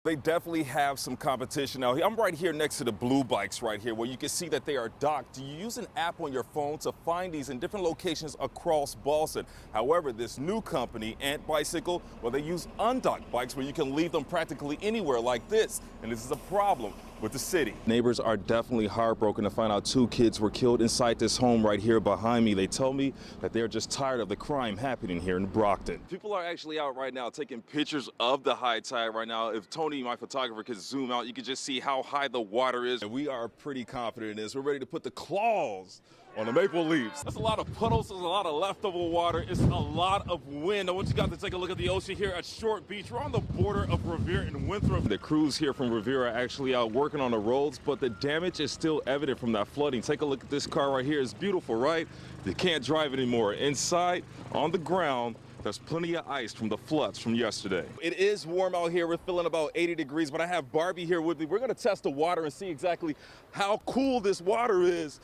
They definitely have some competition now. I'm right here next to the blue bikes right here, where you can see that they are docked. You use an app on your phone to find these in different locations across Boston. However, this new company, Ant Bicycle, well, they use undocked bikes where you can leave them practically anywhere like this. And this is a problem with the city. Neighbors are definitely heartbroken to find out 2 kids were killed inside this home right here behind me. They tell me that they're just tired of the crime happening here in Brockton. People are actually out right now taking pictures of the high tide right now. If Tony, my photographer, could zoom out, you can just see how high the water is. And we are pretty confident in this. We're ready to put the claws on the maple leaves. That's a lot of puddles, there's a lot of leftover water, it's a lot of wind. I want you guys to take a look at the ocean here at Short Beach. We're on the border of Revere and Winthrop. The crews here from Revere are actually out working on the roads, but the damage is still evident from that flooding. Take a look at this car right here. It's beautiful, right? They can't drive anymore. Inside, on the ground, there's plenty of ice from the floods from yesterday. It is warm out here. We're feeling about 80 degrees, but I have Barbie here with me. We're gonna test the water and see exactly how cool this water is.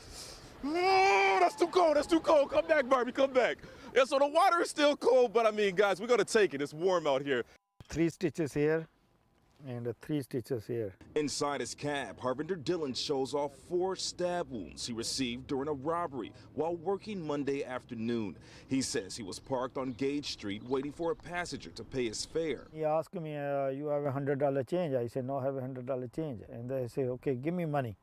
Oh, that's too cold, that's too cold. Come back, Barbie, come back. Yeah, so the water is still cold, but I mean, guys, we're gonna take it. It's warm out here. 3 stitches here and 3 stitches here. Inside his cab, Harvinder Dillon shows off 4 stab wounds he received during a robbery while working Monday afternoon. He says he was parked on Gage Street waiting for a passenger to pay his fare. He asked me, you have $100 change? I said, no, I have $100 change. And they say, okay, give me money.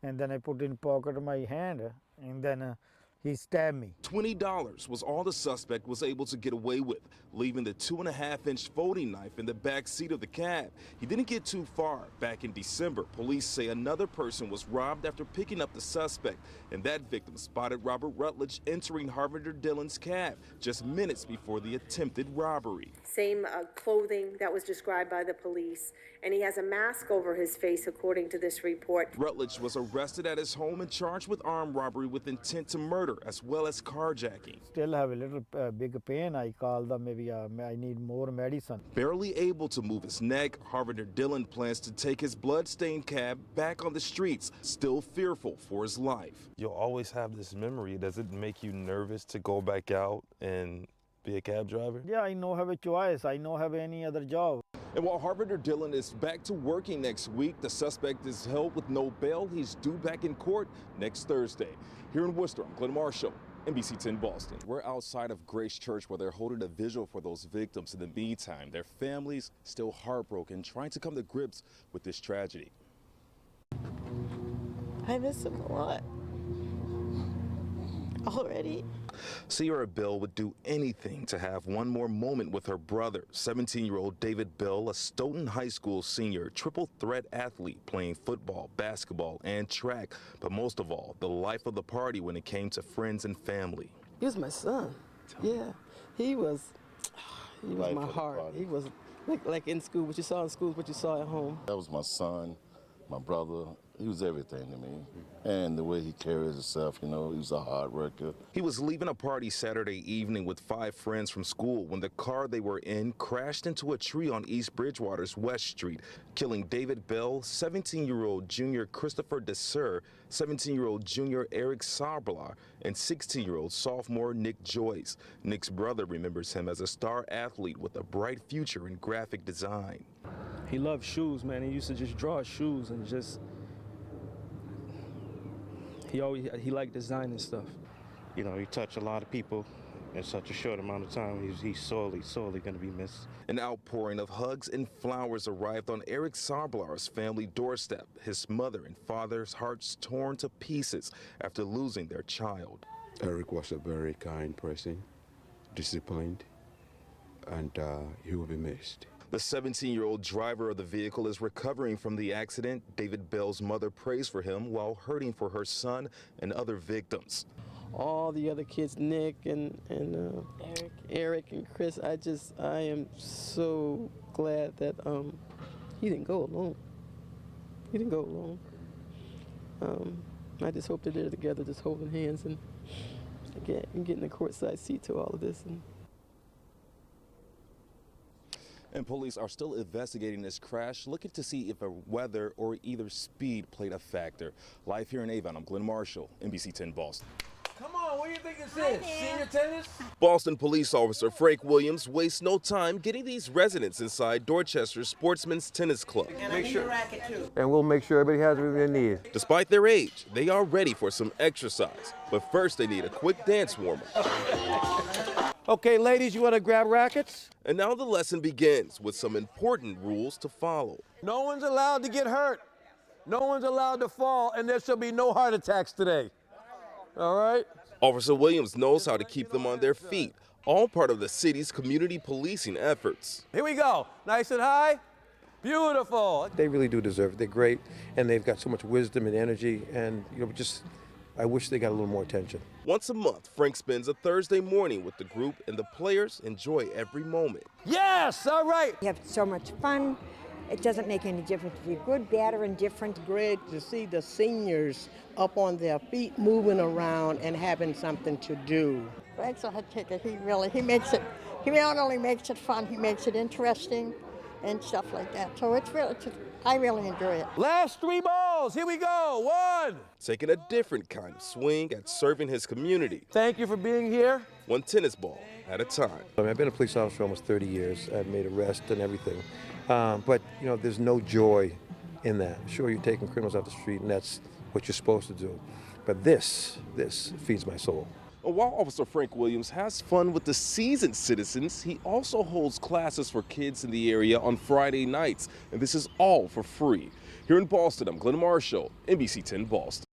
And then I put in pocket of my hand, and then he stabbed me. $20 was all the suspect was able to get away with, leaving the 2.5-inch folding knife in the back seat of the cab. He didn't get too far. Back in December, police say another person was robbed after picking up the suspect, and that victim spotted Robert Rutledge entering Harvinder Dillon's cab just minutes before the attempted robbery. Same clothing that was described by the police, and he has a mask over his face, according to this report. Rutledge was arrested at his home and charged with armed robbery with intent to murder, as well as carjacking. Still have a little big pain. I called them, maybe I need more medicine. Barely able to move his neck, Harvinder Dillon plans to take his blood-stained cab back on the streets, still fearful for his life. You'll always have this memory. Does it make you nervous to go back out and be a cab driver? Yeah, I don't have a choice. I don't have any other job. And while Harvinder Dillon is back to working next week, the suspect is held with no bail. He's due back in court next Thursday. Here in Worcester, I'm Glenn Marshall, NBC 10 Boston. We're outside of Grace Church where they're holding a vigil for those victims. In the meantime, their families still heartbroken, trying to come to grips with this tragedy. I miss him a lot. Already. Sierra Bill would do anything to have one more moment with her brother, 17-year-old David Bill, a Stoughton High School senior, triple threat athlete playing football, basketball, and track, but most of all, the life of the party when it came to friends and family. He was my son. Yeah, he was my heart. He was like in school, what you saw in school, what you saw at home. That was my son, my brother. He was everything to me. And the way he carries himself, you know, he was a hard worker. He was leaving a party Saturday evening with 5 friends from school when the car they were in crashed into a tree on East Bridgewater's West Street, killing David Bell, 17-year-old junior Christopher DeSir, 17-year-old junior Eric Sablar, and 16-year-old sophomore Nick Joyce. Nick's brother remembers him as a star athlete with a bright future in graphic design. He loved shoes, man. He used to just draw shoes and just... He liked designing stuff. You know, he touched a lot of people in such a short amount of time. He's sorely going to be missed. An outpouring of hugs and flowers arrived on Eric Sablar's family doorstep, his mother and father's hearts torn to pieces after losing their child. Eric was a very kind person, disciplined, and he will be missed. The 17-year-old driver of the vehicle is recovering from the accident. David Bell's mother prays for him while hurting for her son and other victims. All the other kids, Nick and Eric and Chris, I am so glad that he didn't go alone. He didn't go alone. I just hope that they're together, just holding hands and getting a courtside seat to all of this. And police are still investigating this crash, looking to see if weather or either speed played a factor. Live here in Avon, I'm Glenn Marshall, NBC 10 Boston. Come on, what do you think this is? Senior tennis? Boston police officer Frank Williams wastes no time getting these residents inside Dorchester's Sportsman's Tennis Club. And we'll make sure everybody has everything they need. Despite their age, they are ready for some exercise. But first, they need a quick dance warm-up. Okay, ladies, you want to grab rackets? And now the lesson begins with some important rules to follow. No one's allowed to get hurt. No one's allowed to fall, and there shall be no heart attacks today. All right? Officer Williams knows how to keep them on their feet, all part of the city's community policing efforts. Here we go. Nice and high. Beautiful. They really do deserve it. They're great, and they've got so much wisdom and energy, and I wish they got a little more attention. Once a month, Frank spends a Thursday morning with the group, and the players enjoy every moment. Yes, all right. We have so much fun. It doesn't make any difference if you're good, bad, or indifferent. Great to see the seniors up on their feet, moving around and having something to do. Frank's a hot ticket. He not only makes it fun, he makes it interesting and stuff like that. So I really enjoy it. Last 3 balls. Here we go. 1. Taking a different kind of swing at serving his community. Thank you for being here. One tennis ball at a time. I've been a police officer for almost 30 years. I've made arrests and everything. But, there's no joy in that. Sure, you're taking criminals off the street, and that's what you're supposed to do. But this feeds my soul. While Officer Frank Williams has fun with the seasoned citizens, he also holds classes for kids in the area on Friday nights, and this is all for free. Here in Boston, I'm Glenn Marshall, NBC 10 Boston.